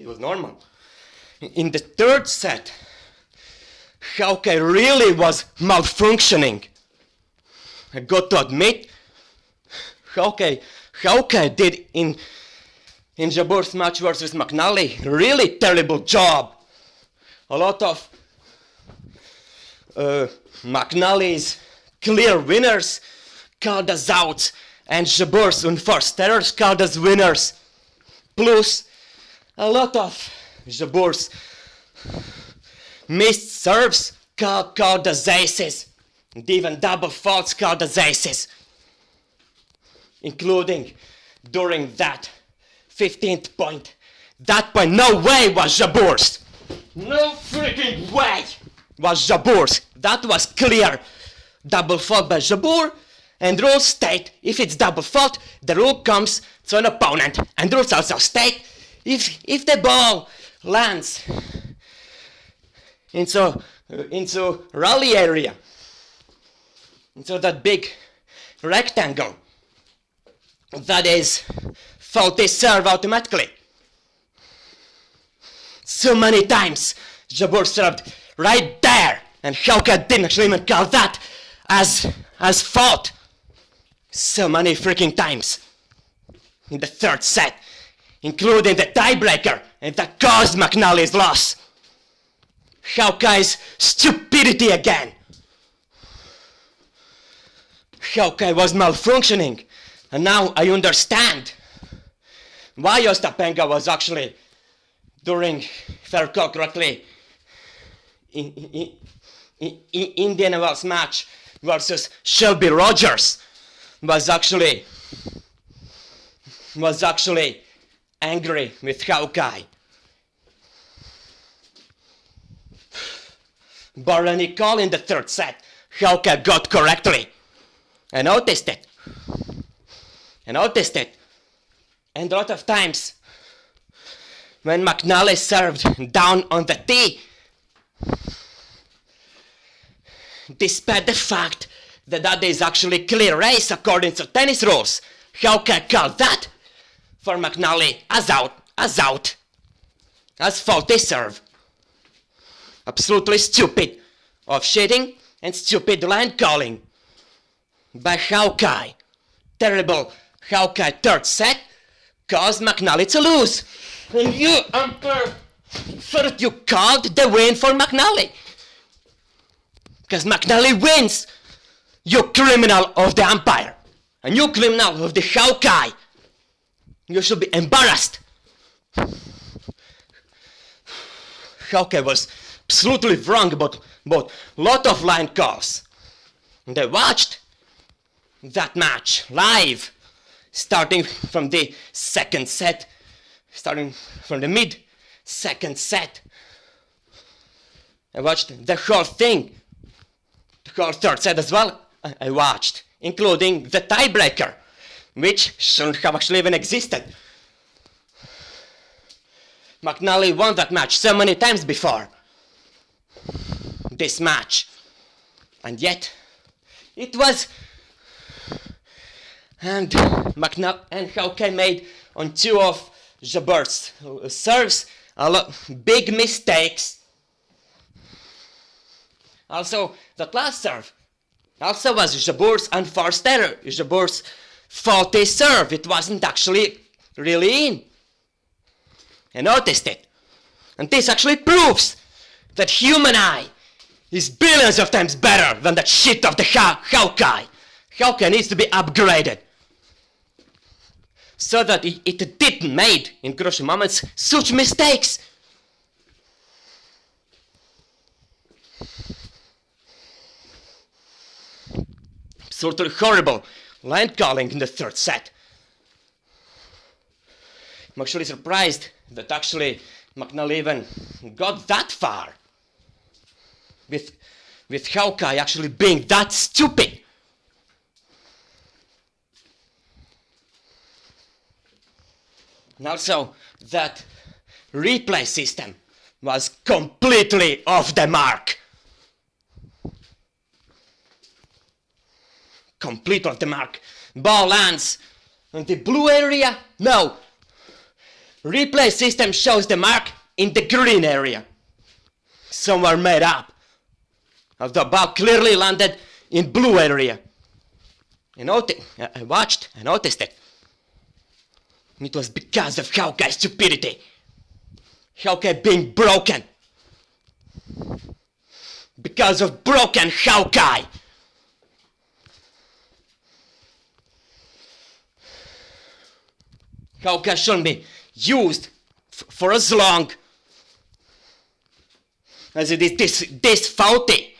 It was normal. In the third set, Hawkeye really was malfunctioning. I got to admit, Hawkeye did in Jabeur's match versus McNally really terrible job. A lot of McNally's clear winners called us out, and Jabeur's unforced errors called us winners. Plus, a lot of Jabeur's missed serves called as aces, and even double faults called as aces, including during that 15th point. That point, no way was Jabeur's. No freaking way was Jabeur's. That was clear. Double fault by Jabeur, and rules state if it's double fault, the rule comes to an opponent, and rules also state if the ball lands into rally area, into that big rectangle, that is faulty serve automatically. So many times Jabeur served right there, and Hawkeye didn't actually even call that as fault. So many freaking times in the third set, including the tiebreaker, and that caused McNally's loss. Hawkeye's stupidity again. Hawkeye was malfunctioning, and now I understand why Ostapenko was actually, during, if I recall correctly, in Indian Wells match versus Shelby Rogers, was actually angry with Hawkeye. But when he called in the third set, Hawkeye got correctly. I noticed it. And a lot of times, when McNally served down on the tee, despite the fact that is actually clear race according to tennis rules, Hawkeye called that for McNally as out, as faulty serve. Absolutely stupid officiating and stupid line calling by Hawkeye. Terrible Hawkeye third set caused McNally to lose. And you, umpire, thought you called the win for McNally. Because McNally wins. You criminal of the umpire. And you criminal of the Hawkeye. You should be embarrassed. Hawkeye was absolutely wrong about lot of line calls. And I watched that match live, starting from the second set, starting from the mid-second set. I watched the whole thing, the whole third set as well. I watched, including the tiebreaker, which shouldn't have actually even existed. McNally won that match so many times before this match, and yet it was. And Hawkeye made on two of Jabeur's serves a lot big mistakes. Also, that last serve also was Jabeur's unforced error, Jabeur's faulty serve. It wasn't actually really in. I noticed it. And this actually proves that human eye is billions of times better than that shit of the Hawkeye. Hawkeye needs to be upgraded, so that it didn't make, in crucial moments, such mistakes. Sort of horrible line calling in the third set. I'm actually surprised that actually McNally even got that far with Hawkeye actually being that stupid. And also that replay system was completely off the mark. Complete off the mark. Ball lands in the blue area. No. Replay system shows the mark in the green area. Somewhere made up. Of the ball clearly landed in blue area. I watched, I noticed it. It was because of Hawkeye's stupidity. Hawkeye being broken. Because of broken Hawkeye. Hawkeye shouldn't be used for as long as it is this faulty.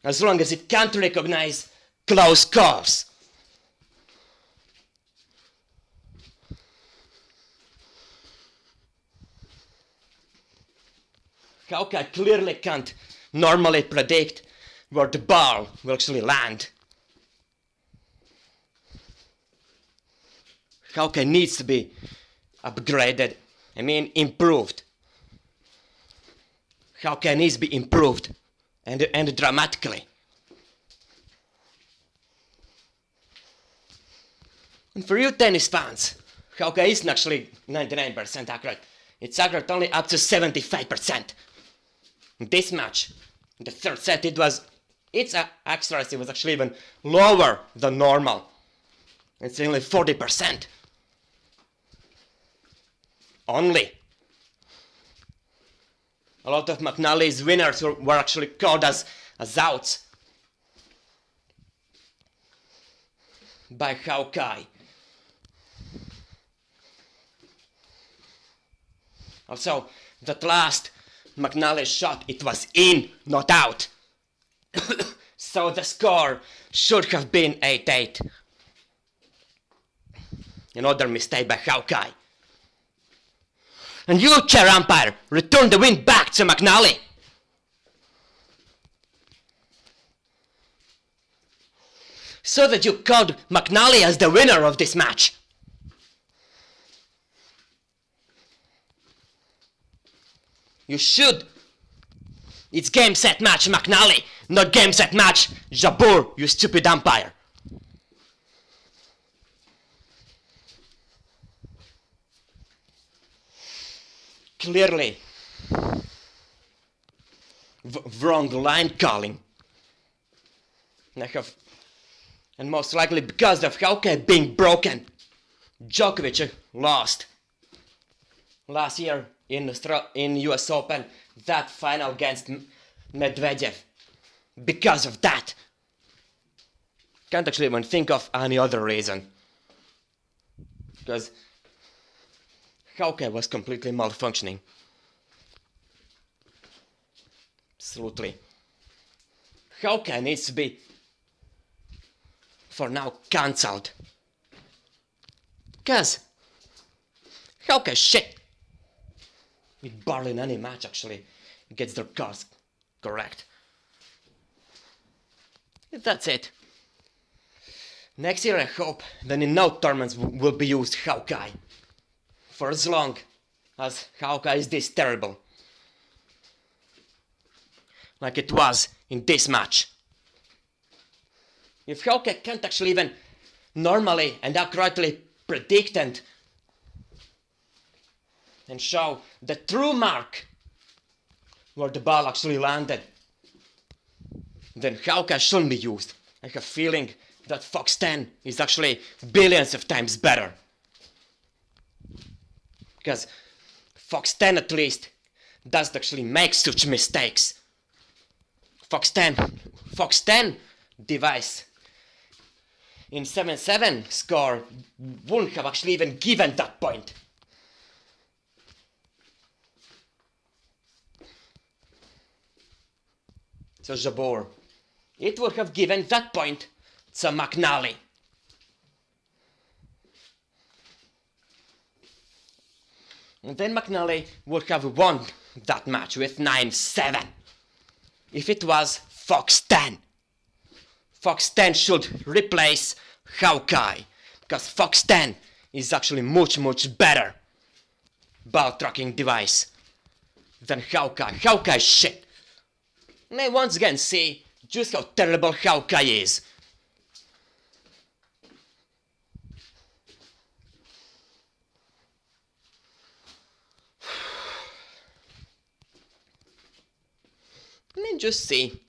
As long as it can't recognize close calls. Hawkeye clearly can't normally predict where the ball will actually land. Hawkeye needs to be upgraded, improved. Hawkeye needs to be improved, and dramatically. And for you tennis fans, Hawkeye isn't actually 99% accurate. It's accurate only up to 75%. In this match, in the third set, its accuracy was actually even lower than normal. It's only 40%. Only. A lot of McNally's winners were actually called as outs by Hawkeye. Also, that last McNally shot, it was in, not out. So the score should have been 8-8. Another mistake by Hawkeye. And you, chair umpire, return the win back to McNally. So that you called McNally as the winner of this match. You should. It's game, set, match, McNally, not game, set, match, Jabeur, you stupid umpire. Clearly, wrong line calling. And most likely because of Hawkeye being broken. Djokovic lost last year in US Open that final against Medvedev. Because of that. Can't actually even think of any other reason. Because Hawkeye was completely malfunctioning. Absolutely. Hawkeye needs to be, for now, cancelled. Because Hawkeye shit. With barely in any match actually gets their cards correct. That's it. Next year I hope that in no tournaments will be used Hawkeye. For as long as Hawkeye is this terrible. Like it was in this match. If Hawkeye can't actually even normally and accurately predict and show the true mark where the ball actually landed, then Hawkeye shouldn't be used. I have a feeling that Fox 10 is actually billions of times better. Because Fox 10 at least doesn't actually make such mistakes. Fox 10 device in 7-7 score wouldn't have actually even given that point. So Jabeur, it would have given that point to McNally. And then McNally would have won that match with 9-7. If it was Fox 10. Fox 10 should replace Hawkeye. Because Fox 10 is actually much better ball tracking device than Hawkeye. Hawkeye shit. And I once again see just how terrible Hawkeye is. And just see,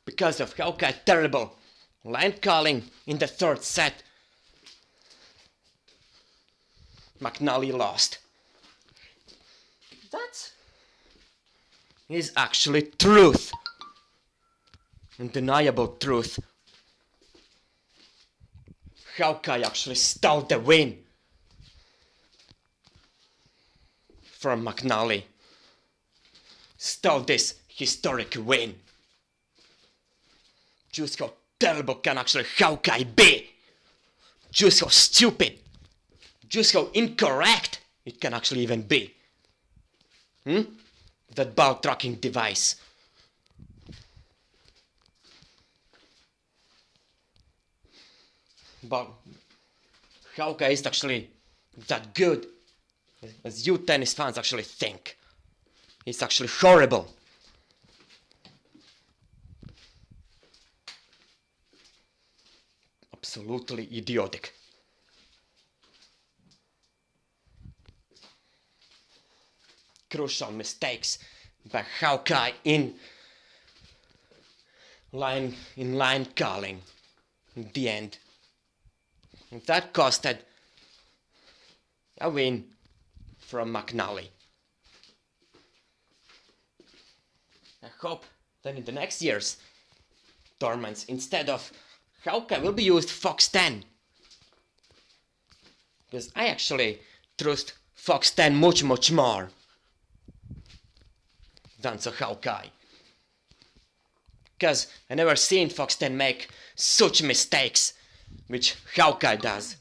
because of Hawkeye's terrible line calling in the third set, McNally lost. That is actually truth. Undeniable truth. Hawkeye actually stole the win from McNally. Stole this historic win. Just how terrible can actually Hawkeye be. Just how stupid. Just how incorrect it can actually even be. That ball tracking device. But Hawkeye is actually that good as you tennis fans actually think. It's actually horrible. Absolutely idiotic. Crucial mistakes by Hawkeye in line calling in the end. That costed a win from McNally. I hope that in the next year's tournaments, instead of Hawkeye will be used Fox 10. Because I actually trust Fox 10 much more than so Hawkeye. Because I never seen Fox 10 make such mistakes which Hawkeye does.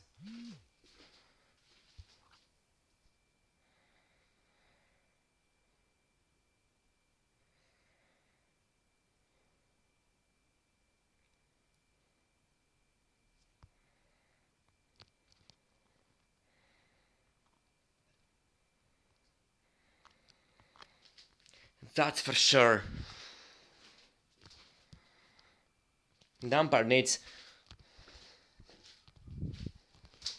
That's for sure. The umpire needs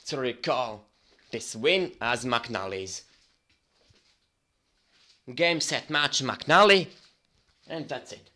to recall this win as McNally's. Game, set, match, McNally, and that's it.